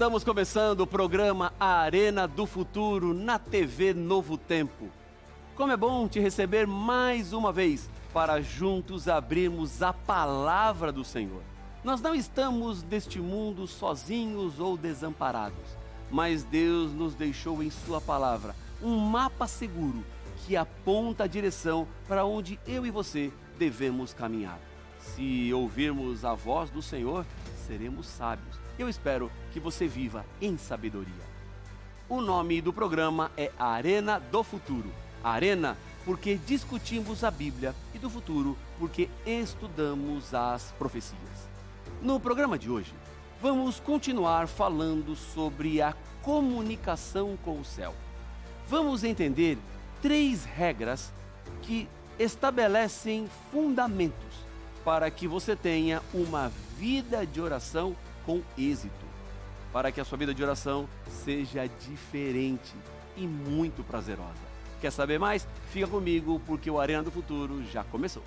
Estamos começando o programa Arena do Futuro na TV Novo Tempo. Como é bom te receber mais uma vez para juntos abrirmos a palavra do Senhor. Nós não estamos neste mundo sozinhos ou desamparados, mas Deus nos deixou em sua palavra um mapa seguro que aponta a direção para onde eu e você devemos caminhar. Se ouvirmos a voz do Senhor, seremos sábios. Eu espero que você viva em sabedoria. O nome do programa é Arena do Futuro. Arena porque discutimos a Bíblia e do futuro porque estudamos as profecias. No programa de hoje, vamos continuar falando sobre a comunicação com o céu. Vamos entender 3 regras que estabelecem fundamentos para que você tenha uma vida de oração com êxito, para que a sua vida de oração seja diferente e muito prazerosa. Quer saber mais? Fica comigo porque o Arena do Futuro já começou.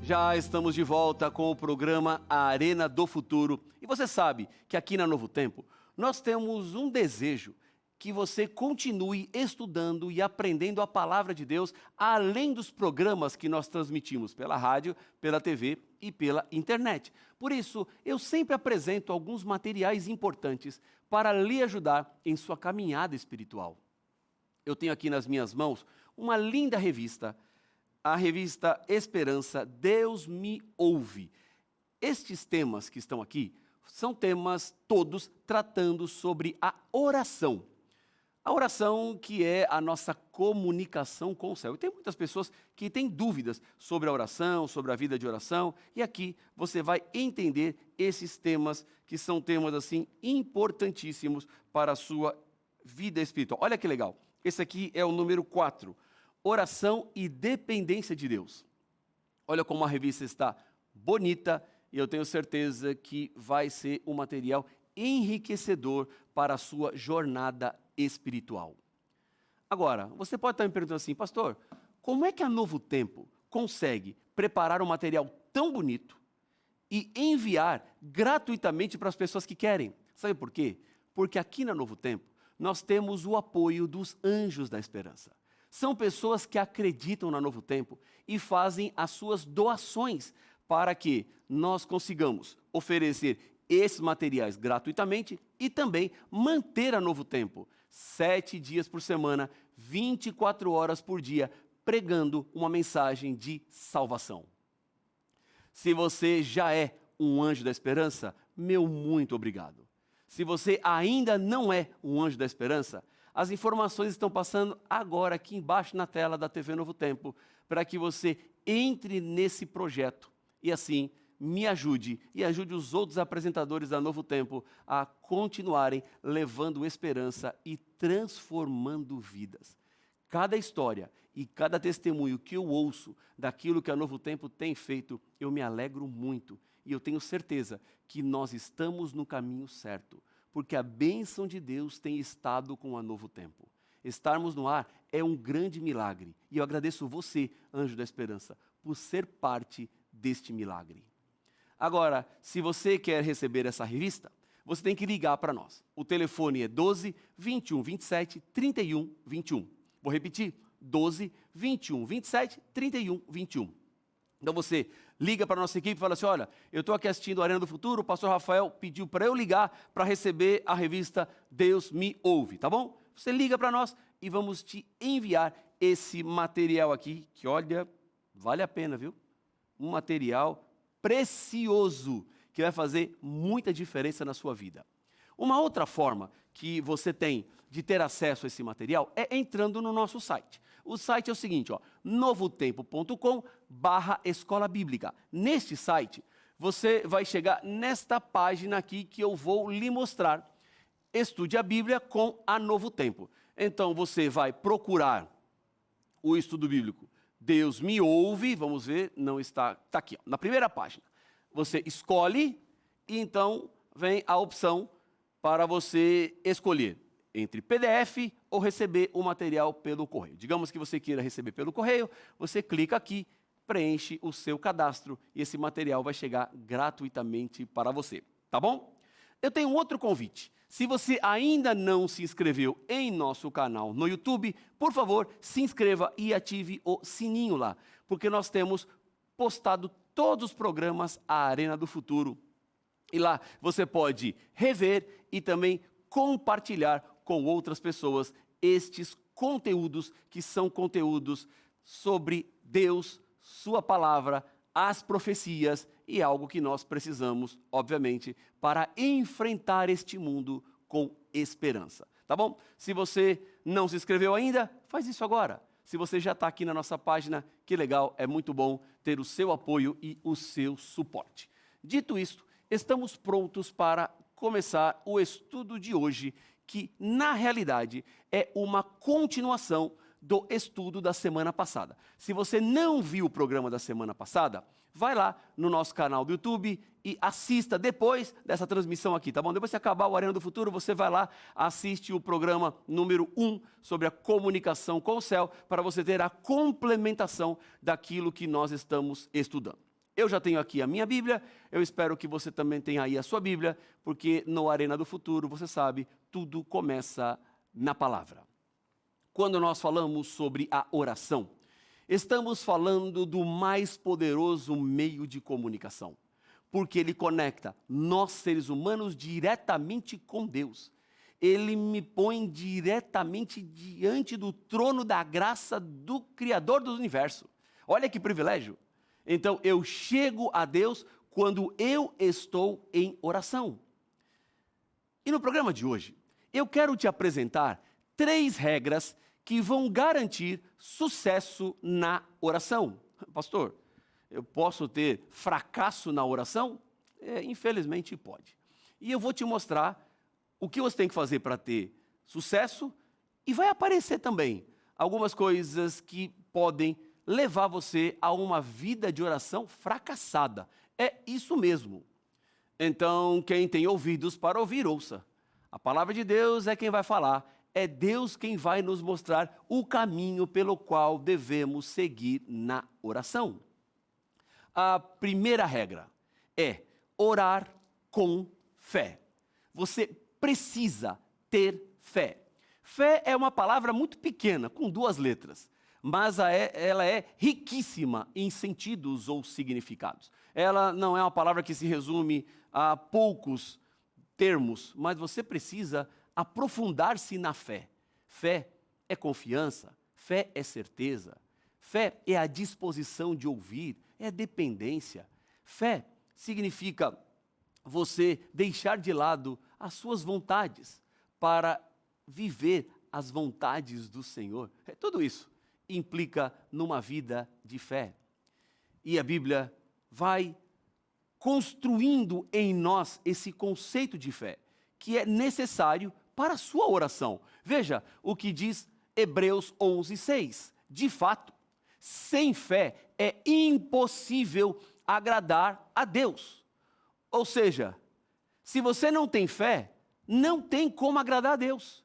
Já estamos de volta com o programa Arena do Futuro. E você sabe que aqui na Novo Tempo nós temos um desejo que você continue estudando e aprendendo a palavra de Deus, além dos programas que nós transmitimos pela rádio, pela TV e pela internet. Por isso, eu sempre apresento alguns materiais importantes para lhe ajudar em sua caminhada espiritual. Eu tenho aqui nas minhas mãos uma linda revista, a revista Esperança, Deus me ouve. Estes temas que estão aqui são temas todos tratando sobre a oração. A oração que é a nossa comunicação com o céu. E tem muitas pessoas que têm dúvidas sobre a oração, sobre a vida de oração. E aqui você vai entender esses temas que são temas assim importantíssimos para a sua vida espiritual. Olha que legal. Esse aqui é o número 4. Oração e dependência de Deus. Olha como a revista está bonita e eu tenho certeza que vai ser um material enriquecedor para a sua jornada espiritual. Agora, você pode estar me perguntando assim, pastor, como é que a Novo Tempo consegue preparar um material tão bonito e enviar gratuitamente para as pessoas que querem? Sabe por quê? Porque aqui na Novo Tempo nós temos o apoio dos Anjos da Esperança. São pessoas que acreditam na Novo Tempo e fazem as suas doações para que nós consigamos oferecer esses materiais gratuitamente e também manter a Novo Tempo 7 dias por semana, 24 horas por dia, pregando uma mensagem de salvação. Se você já é um anjo da esperança, meu muito obrigado. Se você ainda não é um anjo da esperança, as informações estão passando agora aqui embaixo na tela da TV Novo Tempo para que você entre nesse projeto e assim me ajude e ajude os outros apresentadores da Novo Tempo a continuarem levando esperança e transformando vidas. Cada história e cada testemunho que eu ouço daquilo que a Novo Tempo tem feito, eu me alegro muito e eu tenho certeza que nós estamos no caminho certo. Porque a bênção de Deus tem estado com a Novo Tempo. Estarmos no ar é um grande milagre. E eu agradeço você, Anjo da Esperança, por ser parte deste milagre. Agora, se você quer receber essa revista, você tem que ligar para nós. O telefone é 12 21 27 31 21. Vou repetir, 12 21 27 31 21. Então você liga para a nossa equipe e fala assim, olha, eu estou aqui assistindo a Arena do Futuro, o pastor Rafael pediu para eu ligar para receber a revista Deus me ouve, tá bom? Você liga para nós e vamos te enviar esse material aqui, que olha, vale a pena, viu? Um material precioso, que vai fazer muita diferença na sua vida. Uma outra forma que você tem de ter acesso a esse material é entrando no nosso site. O site é o seguinte, novotempo.com/escola bíblica. Neste site, você vai chegar nesta página aqui que eu vou lhe mostrar. Estude a Bíblia com a Novo Tempo. Então você vai procurar o estudo bíblico. Deus me ouve, vamos ver, não está aqui, ó, na primeira página. Você escolhe e então vem a opção para você escolher entre PDF ou receber o material pelo correio. Digamos que você queira receber pelo correio, você clica aqui, preenche o seu cadastro e esse material vai chegar gratuitamente para você, tá bom? Eu tenho um outro convite. Se você ainda não se inscreveu em nosso canal no YouTube, por favor, se inscreva e ative o sininho lá, porque nós temos postado todos os programas A Arena do Futuro. E lá você pode rever e também compartilhar com outras pessoas estes conteúdos, que são conteúdos sobre Deus, sua palavra, as profecias e algo que nós precisamos, obviamente, para enfrentar este mundo com esperança. Tá bom? Se você não se inscreveu ainda, faz isso agora. Se você já está aqui na nossa página, que legal, é muito bom ter o seu apoio e o seu suporte. Dito isto, estamos prontos para começar o estudo de hoje, que na realidade é uma continuação do estudo da semana passada. Se você não viu o programa da semana passada, vai lá no nosso canal do YouTube e assista depois dessa transmissão aqui, tá bom? Depois que acabar o Arena do Futuro, você vai lá, assiste o programa número 1 sobre a comunicação com o céu, para você ter a complementação daquilo que nós estamos estudando. Eu já tenho aqui a minha Bíblia, eu espero que você também tenha aí a sua Bíblia, porque no Arena do Futuro, você sabe, tudo começa na palavra. Quando nós falamos sobre a oração, estamos falando do mais poderoso meio de comunicação, porque ele conecta nós, seres humanos, diretamente com Deus. Ele me põe diretamente diante do trono da graça do Criador do universo. Olha que privilégio! Então, eu chego a Deus quando eu estou em oração. E no programa de hoje, eu quero te apresentar 3 regras que vão garantir sucesso na oração. Pastor, eu posso ter fracasso na oração? Infelizmente pode. E eu vou te mostrar o que você tem que fazer para ter sucesso e vai aparecer também algumas coisas que podem levar você a uma vida de oração fracassada. É isso mesmo. Então, quem tem ouvidos para ouvir, ouça. A palavra de Deus é quem vai falar. É Deus quem vai nos mostrar o caminho pelo qual devemos seguir na oração. A primeira regra é orar com fé. Você precisa ter fé. Fé é uma palavra muito pequena, com 2 letras, mas ela é riquíssima em sentidos ou significados. Ela não é uma palavra que se resume a poucos termos, mas você precisa aprofundar-se na fé. Fé é confiança, fé é certeza, fé é a disposição de ouvir, é dependência. Fé significa você deixar de lado as suas vontades para viver as vontades do Senhor. Tudo isso implica numa vida de fé. E a Bíblia vai construindo em nós esse conceito de fé, que é necessário para a sua oração. Veja o que diz Hebreus 11:6. De fato, sem fé é impossível agradar a Deus. Ou seja, se você não tem fé, não tem como agradar a Deus.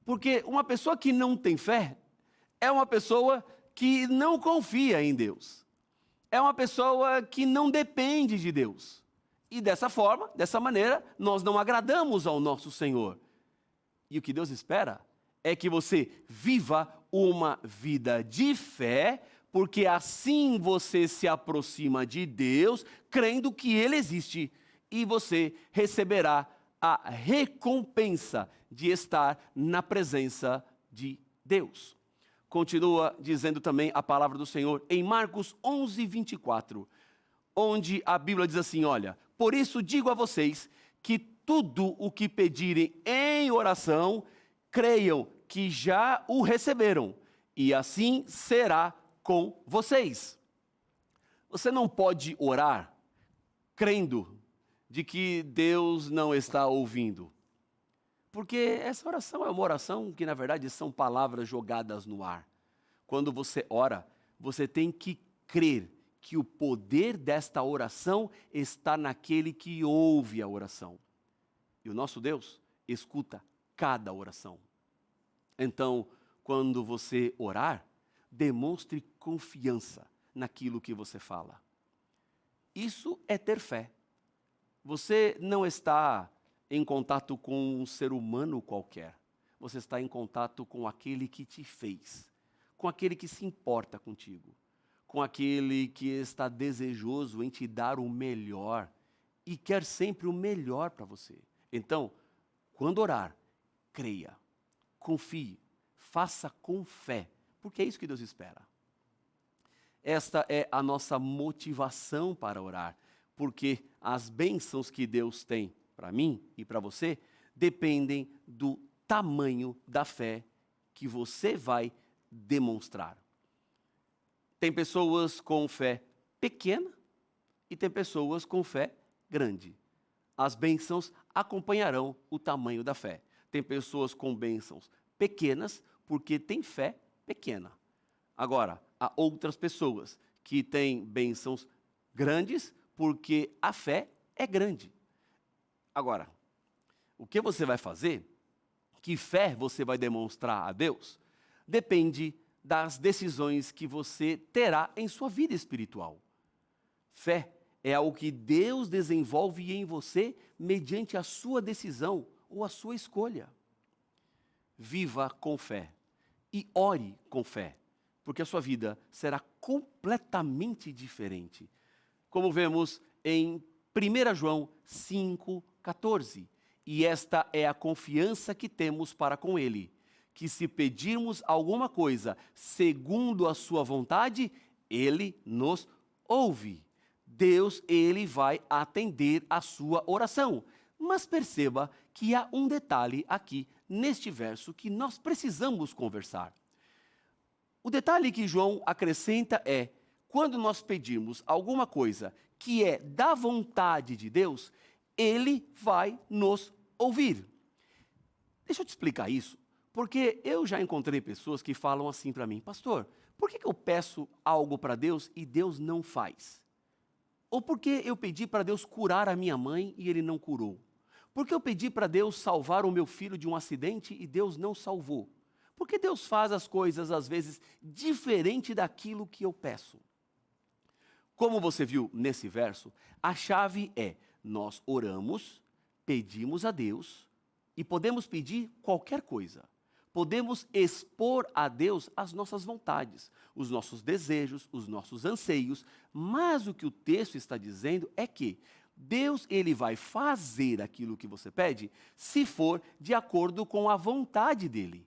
Porque uma pessoa que não tem fé é uma pessoa que não confia em Deus. É uma pessoa que não depende de Deus. E dessa forma, dessa maneira, nós não agradamos ao nosso Senhor. E o que Deus espera é que você viva uma vida de fé, porque assim você se aproxima de Deus, crendo que Ele existe, e você receberá a recompensa de estar na presença de Deus. Continua dizendo também a palavra do Senhor em Marcos 11:24, onde a Bíblia diz assim, olha, por isso digo a vocês que tudo o que pedirem em oração, creiam que já o receberam, e assim será com vocês. Você não pode orar crendo de que Deus não está ouvindo. Porque essa oração é uma oração que, na verdade, são palavras jogadas no ar. Quando você ora, você tem que crer que o poder desta oração está naquele que ouve a oração. E o nosso Deus escuta cada oração. Então, quando você orar, demonstre confiança naquilo que você fala. Isso é ter fé. Você não está em contato com um ser humano qualquer. Você está em contato com aquele que te fez, com aquele que se importa contigo, com aquele que está desejoso em te dar o melhor e quer sempre o melhor para você. Então, quando orar, creia, confie, faça com fé, porque é isso que Deus espera. Esta é a nossa motivação para orar, porque as bênçãos que Deus tem para mim e para você dependem do tamanho da fé que você vai demonstrar. Tem pessoas com fé pequena e tem pessoas com fé grande. As bênçãos acompanharão o tamanho da fé. Tem pessoas com bênçãos pequenas porque têm fé pequena. Agora, há outras pessoas que têm bênçãos grandes porque a fé é grande. Agora, o que você vai fazer, que fé você vai demonstrar a Deus, depende das decisões que você terá em sua vida espiritual. Fé é algo que Deus desenvolve em você mediante a sua decisão ou a sua escolha. Viva com fé e ore com fé, porque a sua vida será completamente diferente. Como vemos em 1 João 5,14. E esta é a confiança que temos para com Ele, que se pedirmos alguma coisa segundo a sua vontade, Ele nos ouve. Deus, Ele vai atender a sua oração. Mas perceba que há um detalhe aqui neste verso que nós precisamos conversar. O detalhe que João acrescenta é: quando nós pedirmos alguma coisa que é da vontade de Deus, Ele vai nos ouvir. Deixa eu te explicar isso, porque eu já encontrei pessoas que falam assim para mim: pastor, por que eu peço algo para Deus e Deus não faz? Ou por que eu pedi para Deus curar a minha mãe e Ele não curou? Por que eu pedi para Deus salvar o meu filho de um acidente e Deus não salvou? Por que Deus faz as coisas, às vezes, diferente daquilo que eu peço? Como você viu nesse verso, a chave é: nós oramos, pedimos a Deus e podemos pedir qualquer coisa. Podemos expor a Deus as nossas vontades, os nossos desejos, os nossos anseios, mas o que o texto está dizendo é que Deus, Ele vai fazer aquilo que você pede se for de acordo com a vontade dEle.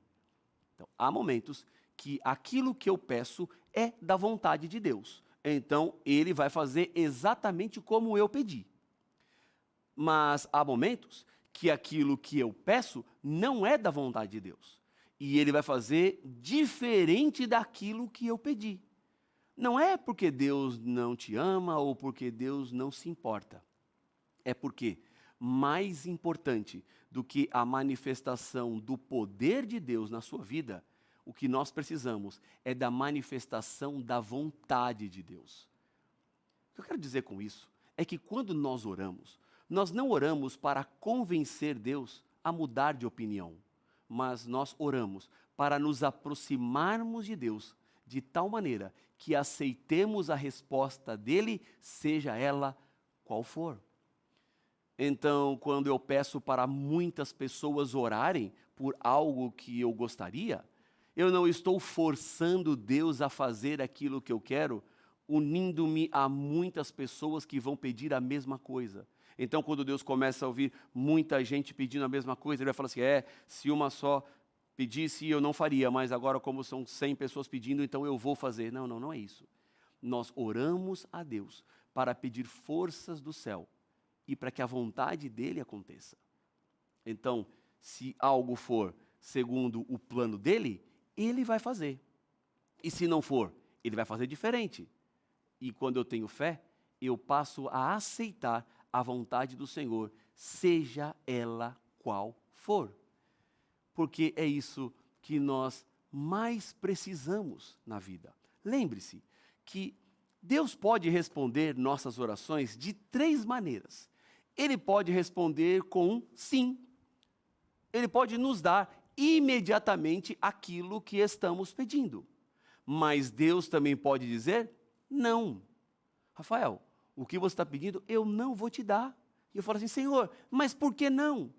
Então, há momentos que aquilo que eu peço é da vontade de Deus. Então, Ele vai fazer exatamente como eu pedi. Mas há momentos que aquilo que eu peço não é da vontade de Deus. E Ele vai fazer diferente daquilo que eu pedi. Não é porque Deus não te ama ou porque Deus não se importa. É porque mais importante do que a manifestação do poder de Deus na sua vida, o que nós precisamos é da manifestação da vontade de Deus. O que eu quero dizer com isso é que quando nós oramos, nós não oramos para convencer Deus a mudar de opinião, mas nós oramos para nos aproximarmos de Deus de tal maneira que aceitemos a resposta dele, seja ela qual for. Então, quando eu peço para muitas pessoas orarem por algo que eu gostaria, eu não estou forçando Deus a fazer aquilo que eu quero, unindo-me a muitas pessoas que vão pedir a mesma coisa. Então, quando Deus começa a ouvir muita gente pedindo a mesma coisa, Ele vai falar assim: se uma só pedisse, eu não faria, mas agora como são 100 pessoas pedindo, então eu vou fazer. Não, não é isso. Nós oramos a Deus para pedir forças do céu e para que a vontade dEle aconteça. Então, se algo for segundo o plano dEle, Ele vai fazer. E se não for, Ele vai fazer diferente. E quando eu tenho fé, eu passo a aceitar a vontade do Senhor, seja ela qual for. porque é isso que nós mais precisamos na vida. Lembre-se que Deus pode responder nossas orações de 3 maneiras. Ele pode responder com um sim. Ele pode nos dar imediatamente aquilo que estamos pedindo. Mas Deus também pode dizer não. Rafael, o que você está pedindo, eu não vou te dar. E eu falo assim, Senhor, mas por que não?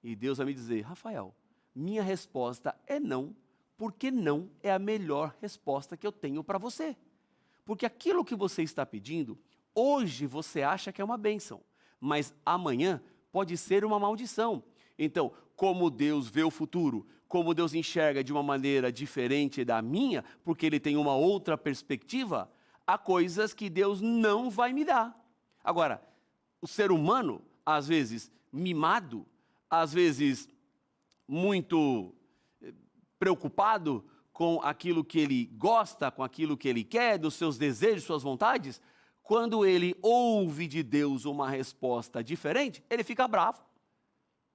E Deus vai me dizer, Rafael, minha resposta é não, porque não é a melhor resposta que eu tenho para você. Porque aquilo que você está pedindo, hoje você acha que é uma bênção, mas amanhã pode ser uma maldição. Então, como Deus vê o futuro, como Deus enxerga de uma maneira diferente da minha, porque Ele tem uma outra perspectiva, há coisas que Deus não vai me dar. Agora, o ser humano, às vezes mimado, às vezes muito preocupado com aquilo que ele gosta, com aquilo que ele quer, dos seus desejos, suas vontades, quando ele ouve de Deus uma resposta diferente, ele fica bravo.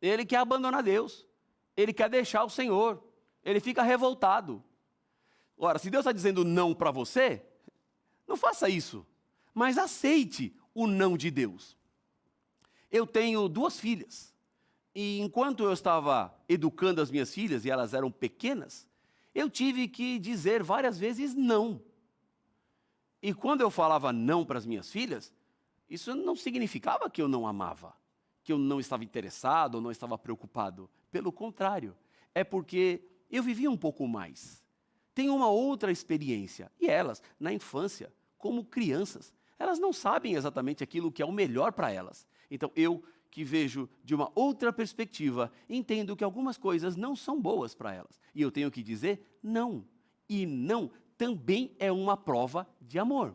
Ele quer abandonar Deus. Ele quer deixar o Senhor. Ele fica revoltado. Ora, se Deus está dizendo não para você, não faça isso. Mas aceite o não de Deus. Eu tenho 2 filhas. E enquanto eu estava educando as minhas filhas, e elas eram pequenas, eu tive que dizer várias vezes não. E quando eu falava não para as minhas filhas, isso não significava que eu não amava, que eu não estava interessado ou não estava preocupado. Pelo contrário, é porque eu vivia um pouco mais. Tenho uma outra experiência. E elas, na infância, como crianças, elas não sabem exatamente aquilo que é o melhor para elas. Então eu, que vejo de uma outra perspectiva, entendo que algumas coisas não são boas para elas. E eu tenho que dizer não. E não também é uma prova de amor.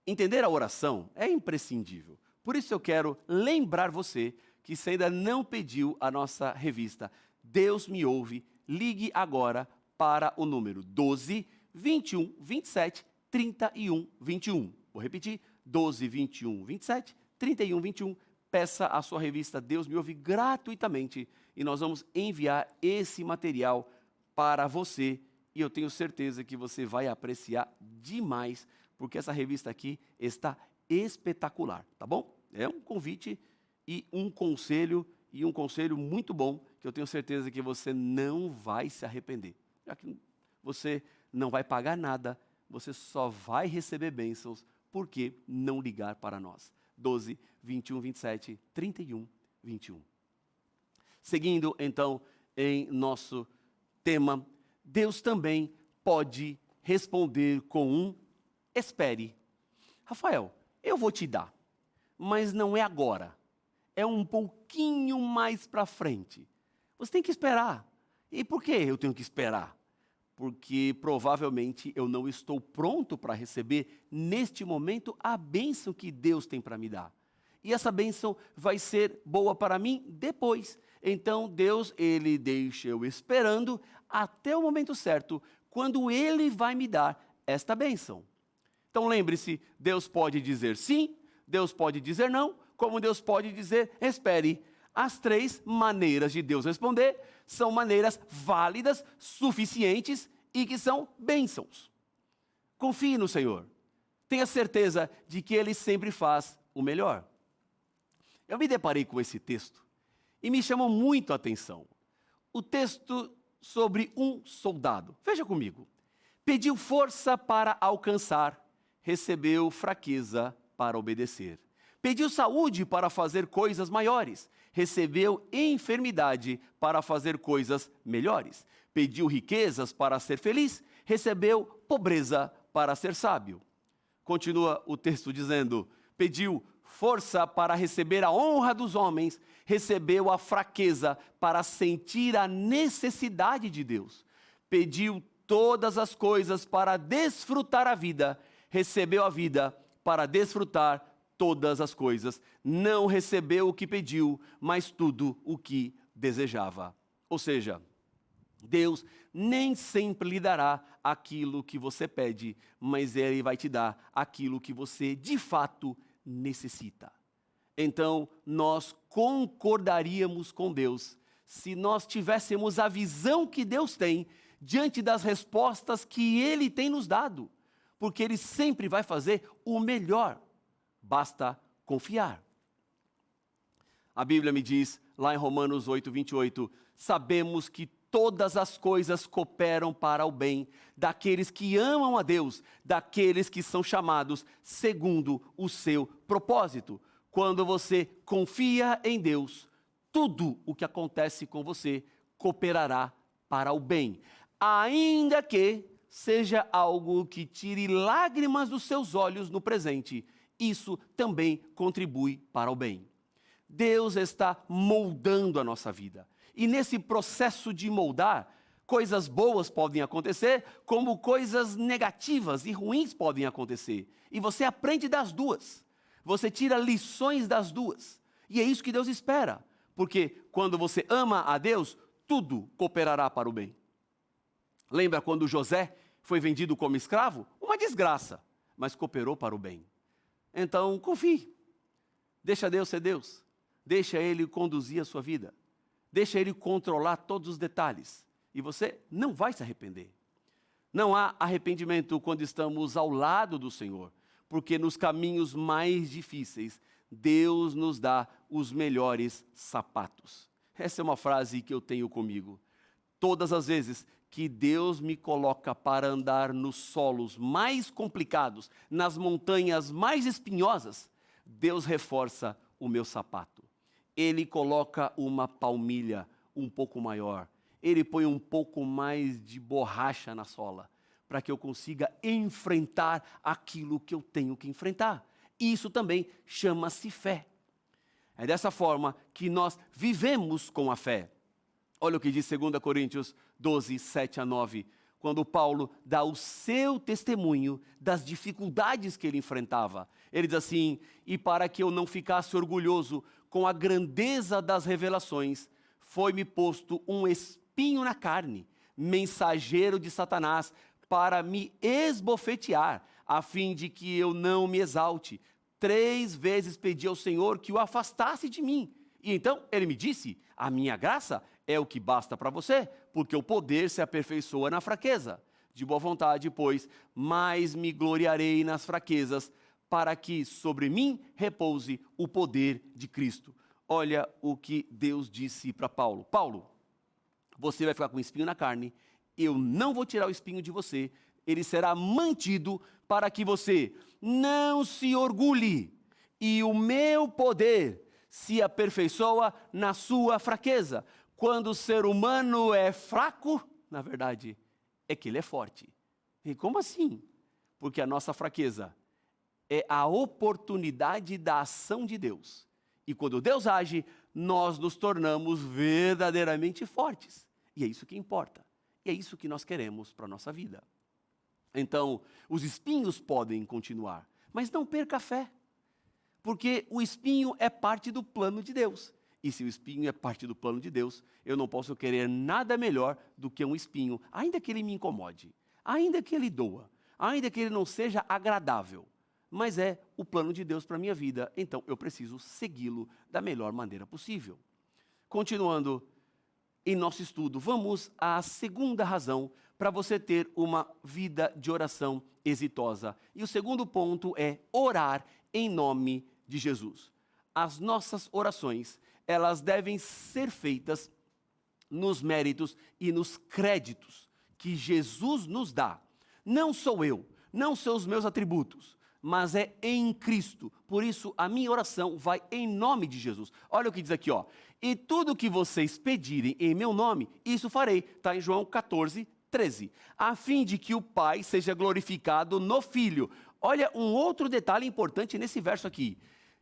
Entender a oração é imprescindível. Por isso eu quero lembrar você que se ainda não pediu a nossa revista Deus Me Ouve, ligue agora para o número 12 21 27 31 21. Vou repetir, 12 21 27 31 21. Peça a sua revista Deus Me Ouve gratuitamente e nós vamos enviar esse material para você. E eu tenho certeza que você vai apreciar demais, porque essa revista aqui está espetacular, tá bom? É um convite e um conselho muito bom, que eu tenho certeza que você não vai se arrepender. Já que você não vai pagar nada, você só vai receber bênçãos, por que não ligar para nós? 12, 21, 27, 31, 21. Seguindo, então, em nosso tema, Deus também pode responder com um espere. Rafael, eu vou te dar, mas não é agora. É um pouquinho mais para frente. Você tem que esperar. E por que eu tenho que esperar? Porque provavelmente eu não estou pronto para receber neste momento a bênção que Deus tem para me dar. E essa bênção vai ser boa para mim depois. Então Deus, Ele deixa eu esperando até o momento certo, quando Ele vai me dar esta bênção. Então lembre-se, Deus pode dizer sim, Deus pode dizer não, como Deus pode dizer espere. As 3 maneiras de Deus responder são maneiras válidas, suficientes e que são bênçãos. Confie no Senhor. Tenha certeza de que Ele sempre faz o melhor. Eu me deparei com esse texto e me chamou muito a atenção. O texto sobre um soldado. Veja comigo. Pediu força para alcançar, recebeu fraqueza para obedecer. Pediu saúde para fazer coisas maiores, recebeu enfermidade para fazer coisas melhores. Pediu riquezas para ser feliz, recebeu pobreza para ser sábio. Continua o texto dizendo, pediu força para receber a honra dos homens, recebeu a fraqueza para sentir a necessidade de Deus. Pediu todas as coisas para desfrutar a vida, recebeu a vida para desfrutar todas as coisas. Não recebeu o que pediu, mas tudo o que desejava. Ou seja, Deus nem sempre lhe dará aquilo que você pede, mas Ele vai te dar aquilo que você de fato necessita. Então, nós concordaríamos com Deus se nós tivéssemos a visão que Deus tem diante das respostas que Ele tem nos dado, porque Ele sempre vai fazer o melhor, basta confiar. A Bíblia me diz, lá em Romanos 8, 28, sabemos que todas as coisas cooperam para o bem daqueles que amam a Deus, daqueles que são chamados segundo o seu propósito. Quando você confia em Deus, tudo o que acontece com você cooperará para o bem, ainda que seja algo que tire lágrimas dos seus olhos no presente, isso também contribui para o bem. Deus está moldando a nossa vida. E nesse processo de moldar, coisas boas podem acontecer, como coisas negativas e ruins podem acontecer. E você aprende das duas. Você tira lições das duas. E é isso que Deus espera. Porque quando você ama a Deus, tudo cooperará para o bem. Lembra quando José foi vendido como escravo? Uma desgraça, mas cooperou para o bem. Então, confie. Deixa Deus ser Deus. Deixa Ele conduzir a sua vida. Deixa Ele controlar todos os detalhes. E você não vai se arrepender. Não há arrependimento quando estamos ao lado do Senhor, porque nos caminhos mais difíceis, Deus nos dá os melhores sapatos. Essa é uma frase que eu tenho comigo. Todas as vezes que Deus me coloca para andar nos solos mais complicados, nas montanhas mais espinhosas, Deus reforça o meu sapato. Ele coloca uma palmilha um pouco maior. Ele põe um pouco mais de borracha na sola, para que eu consiga enfrentar aquilo que eu tenho que enfrentar. Isso também chama-se fé. É dessa forma que nós vivemos com a fé. Olha o que diz 2 Coríntios 12, 7 a 9, quando Paulo dá o seu testemunho das dificuldades que ele enfrentava. Ele diz assim: e para que eu não ficasse orgulhoso com a grandeza das revelações, foi-me posto um espinho na carne, mensageiro de Satanás, para me esbofetear, a fim de que eu não me exalte. 3 vezes pedi ao Senhor que o afastasse de mim. E então ele me disse: a minha graça é o que basta para você, porque o poder se aperfeiçoa na fraqueza. De boa vontade, pois, mais me gloriarei nas fraquezas, para que sobre mim repouse o poder de Cristo. Olha o que Deus disse para Paulo. Paulo, você vai ficar com um espinho na carne, eu não vou tirar o espinho de você, ele será mantido para que você não se orgulhe, e o meu poder se aperfeiçoa na sua fraqueza. Quando o ser humano é fraco, na verdade, é que ele é forte. E como assim? Porque a nossa fraqueza é a oportunidade da ação de Deus. E quando Deus age, nós nos tornamos verdadeiramente fortes. E é isso que importa. E é isso que nós queremos para a nossa vida. Então, os espinhos podem continuar, mas não perca a fé. Porque o espinho é parte do plano de Deus. E se o espinho é parte do plano de Deus, eu não posso querer nada melhor do que um espinho, ainda que ele me incomode, ainda que ele doa, ainda que ele não seja agradável. Mas é o plano de Deus para a minha vida, então eu preciso segui-lo da melhor maneira possível. Continuando em nosso estudo, vamos à segunda razão para você ter uma vida de oração exitosa. E o segundo ponto é orar em nome de Jesus. As nossas orações, elas devem ser feitas nos méritos e nos créditos que Jesus nos dá. Não sou eu, não são os meus atributos, mas é em Cristo. Por isso, a minha oração vai em nome de Jesus. Olha o que diz aqui, ó. E tudo que vocês pedirem em meu nome, isso farei. Está em João 14, 13. A fim de que o Pai seja glorificado no Filho. Olha um outro detalhe importante nesse verso aqui.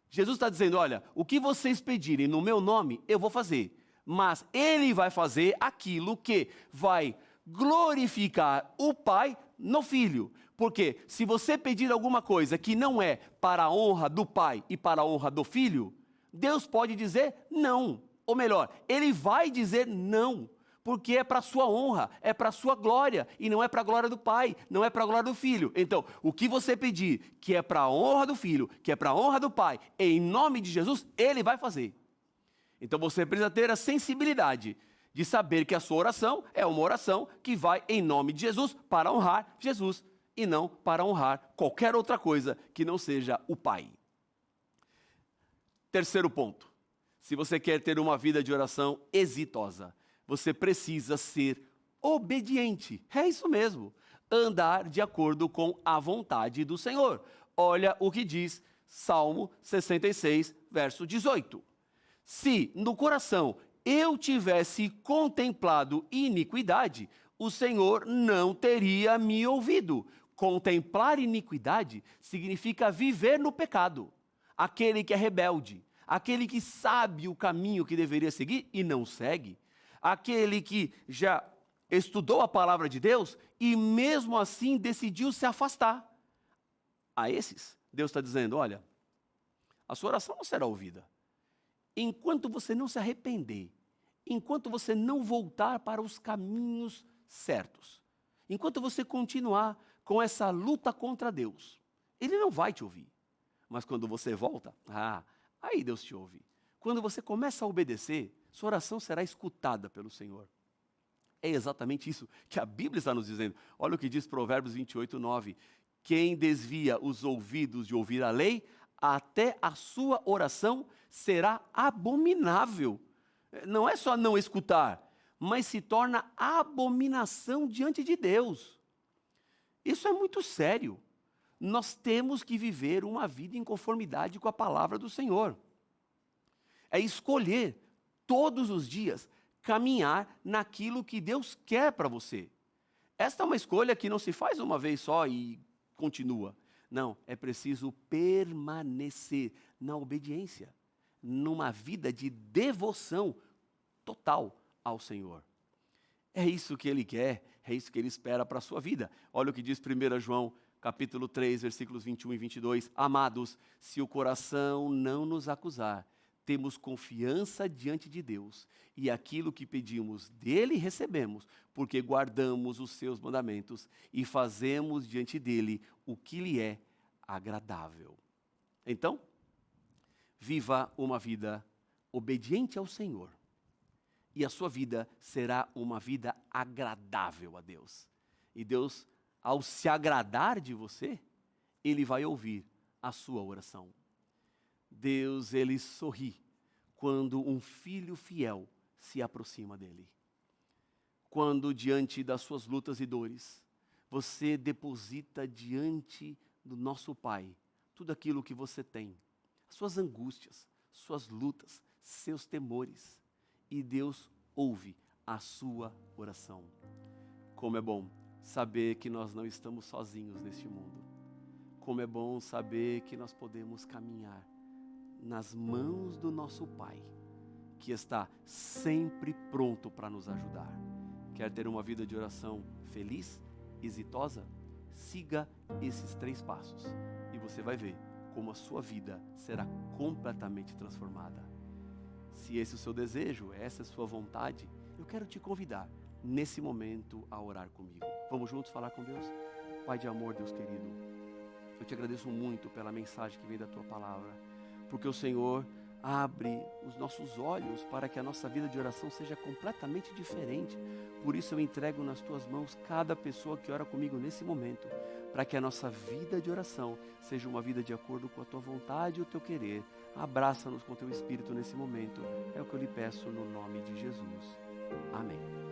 Jesus está dizendo, olha, o que vocês pedirem no meu nome, eu vou fazer. Mas Ele vai fazer aquilo que vai glorificar o Pai no Filho. Porque se você pedir alguma coisa que não é para a honra do Pai e para a honra do Filho, Deus pode dizer não. Ou melhor, Ele vai dizer não. Porque é para a sua honra, é para a sua glória, e não é para a glória do Pai, não é para a glória do Filho. Então, o que você pedir, que é para a honra do Filho, que é para a honra do Pai, em nome de Jesus, Ele vai fazer. Então você precisa ter a sensibilidade de saber que a sua oração é uma oração que vai em nome de Jesus para honrar Jesus e não para honrar qualquer outra coisa que não seja o Pai. Terceiro ponto, se você quer ter uma vida de oração exitosa, você precisa ser obediente. É isso mesmo, andar de acordo com a vontade do Senhor. Olha o que diz Salmo 66, verso 18. Se no coração eu tivesse contemplado iniquidade, o Senhor não teria me ouvido. Contemplar iniquidade significa viver no pecado. Aquele que é rebelde, aquele que sabe o caminho que deveria seguir e não segue, aquele que já estudou a palavra de Deus e mesmo assim decidiu se afastar. A esses, Deus está dizendo, olha, a sua oração não será ouvida. Enquanto você não se arrepender, enquanto você não voltar para os caminhos certos, enquanto você continuar com essa luta contra Deus, Ele não vai te ouvir. Mas quando você volta, aí Deus te ouve. Quando você começa a obedecer, sua oração será escutada pelo Senhor. É exatamente isso que a Bíblia está nos dizendo. Olha o que diz Provérbios 28, 9. Quem desvia os ouvidos de ouvir a lei, até a sua oração será abominável. Não é só não escutar, mas se torna abominação diante de Deus. Isso é muito sério. Nós temos que viver uma vida em conformidade com a palavra do Senhor. É escolher todos os dias caminhar naquilo que Deus quer para você. Esta é uma escolha que não se faz uma vez só e continua. Não, é preciso permanecer na obediência, numa vida de devoção total ao Senhor. É isso que Ele quer, é isso que Ele espera para a sua vida. Olha o que diz 1 João, capítulo 3, versículos 21 e 22. Amados, se o coração não nos acusar, temos confiança diante de Deus, e aquilo que pedimos dele recebemos, porque guardamos os seus mandamentos e fazemos diante dele o que lhe é agradável. Então, viva uma vida obediente ao Senhor, e a sua vida será uma vida agradável a Deus. E Deus, ao se agradar de você, Ele vai ouvir a sua oração. Deus, Ele sorri quando um filho fiel se aproxima dEle. Quando, diante das suas lutas e dores, você deposita diante do nosso Pai tudo aquilo que você tem, suas angústias, suas lutas, seus temores, e Deus ouve a sua oração. Como é bom saber que nós não estamos sozinhos neste mundo. Como é bom saber que nós podemos caminhar nas mãos do nosso Pai, que está sempre pronto para nos ajudar. Quer ter uma vida de oração feliz, exitosa? Siga esses 3 passos e você vai ver como a sua vida será completamente transformada. Se esse é o seu desejo, essa é a sua vontade, eu quero te convidar nesse momento a orar comigo. Vamos juntos falar com Deus? Pai de amor, Deus querido, eu te agradeço muito pela mensagem que vem da Tua Palavra, porque o Senhor abre os nossos olhos para que a nossa vida de oração seja completamente diferente. Por isso eu entrego nas Tuas mãos cada pessoa que ora comigo nesse momento, para que a nossa vida de oração seja uma vida de acordo com a Tua vontade e o Teu querer. Abraça-nos com Teu Espírito nesse momento, é o que eu lhe peço no nome de Jesus. Amém.